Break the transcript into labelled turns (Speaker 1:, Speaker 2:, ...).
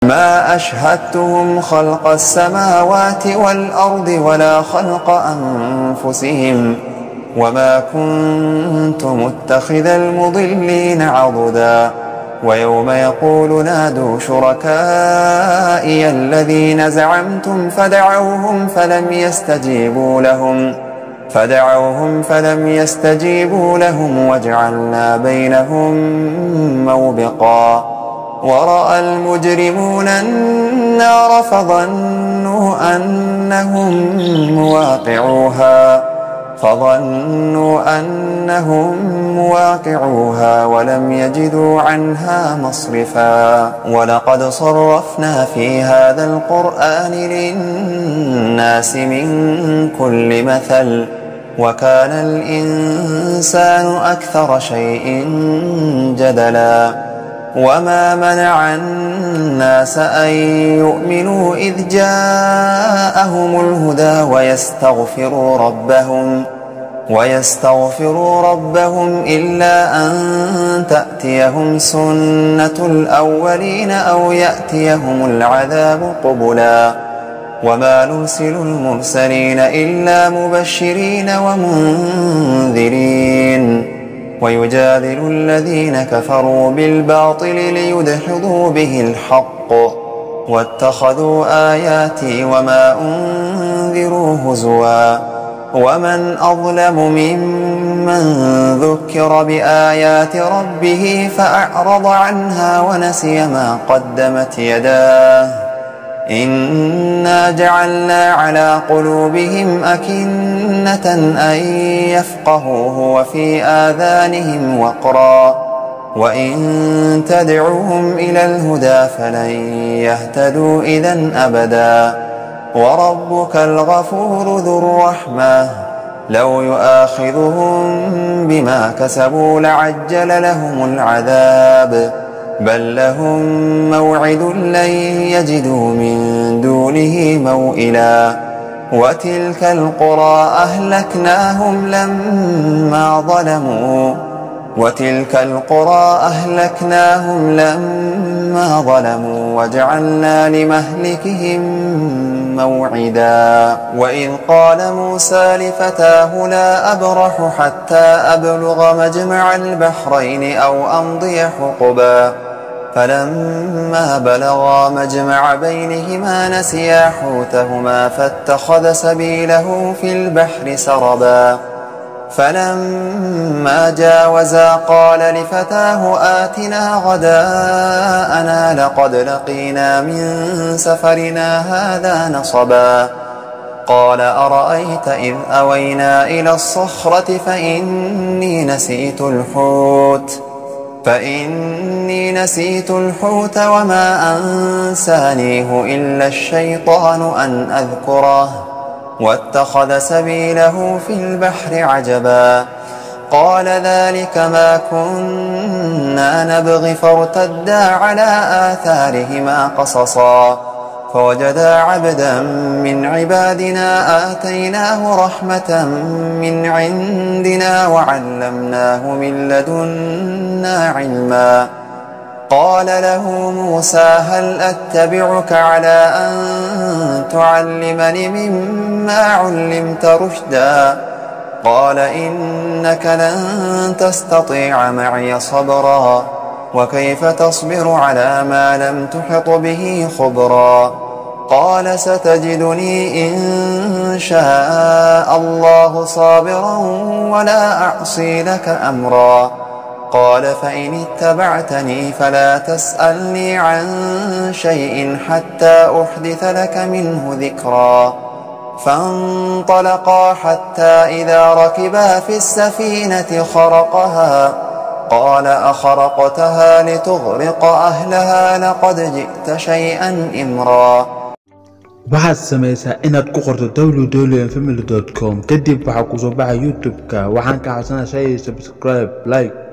Speaker 1: ما أشهدتهم خلق السماوات والأرض ولا خلق أنفسهم وما كنت متخذ المضلين عضدا ويوم يقول نادوا شركائي الذين زعمتم فدعوهم فلم يستجيبوا لهم وجعلنا بينهم موبقا ورأى المجرمون النار فظنوا أنهم مواقعوها ولم يجدوا عنها مصرفا ولقد صرفنا في هذا القرآن للناس من كل مثل وكان الإنسان أكثر شيء جدلا وما منع الناس أن يؤمنوا إذ جاءهم الهدى ويستغفروا ربهم إلا أن تأتيهم سنة الأولين أو يأتيهم العذاب قبلا وما نرسل المرسلين إلا مبشرين ومنذرين ويجادل الذين كفروا بالباطل ليدحضوا به الحق واتخذوا آياتي وما أنذروا هزوا ومن أظلم ممن ذكر بآيات ربه فأعرض عنها ونسي ما قدمت يداه إنا جعلنا على قلوبهم أكنة أن يفقهوه وفي آذانهم وقرا وإن تدعوهم إلى الهدى فلن يهتدوا إذن أبدا وربك الغفور ذو الرحمة لو يؤاخذهم بما كسبوا لعجل لهم العذاب بل لهم موعد لن يجدوا من دونه موئلا وتلك القرى أهلكناهم لما ظلموا وجعلنا لمهلكهم موعدا وإذ قال موسى لفتاه لا أبرح حتى أبلغ مجمع البحرين أو أمضي حقبا فلما بلغا مجمع بينهما نسيا حوتهما فاتخذ سبيله في البحر سربا فلما جاوزا قال لفتاه آتنا غداءنا لقد لقينا من سفرنا هذا نصبا قال أرأيت إذ أوينا إلى الصخرة فإني نسيت الحوت وما أنسانيه إلا الشيطان أن أذكره واتخذ سبيله في البحر عجبا قال ذلك ما كنا نبغي فارتدا على آثارهما قصصا فوجدا عبدا من عبادنا آتيناه رحمة من عندنا وعلمناه من لدنا علما قال له موسى هل أتبعك على أن تعلمني مما علمت رشدا قال إنك لن تستطيع معي صبرا وكيف تصبر على ما لم تحط به خبرا قال ستجدني إن شاء الله صابرا ولا أعصي لك أمرا قال فإن اتبعتني فلا تسألني عن شيء حتى أحدث لك منه ذكرا فانطلقا حتى إذا ركبا في السفينة خرقها قال أخرقتها لتغرق أهلها لقد جئت شيئا إمرا
Speaker 2: waxaad samaysaa inaad ku qorto www.family.com kadib waxa ku soo baxa YouTube-ka waxaan ka codsanayaa subscribe like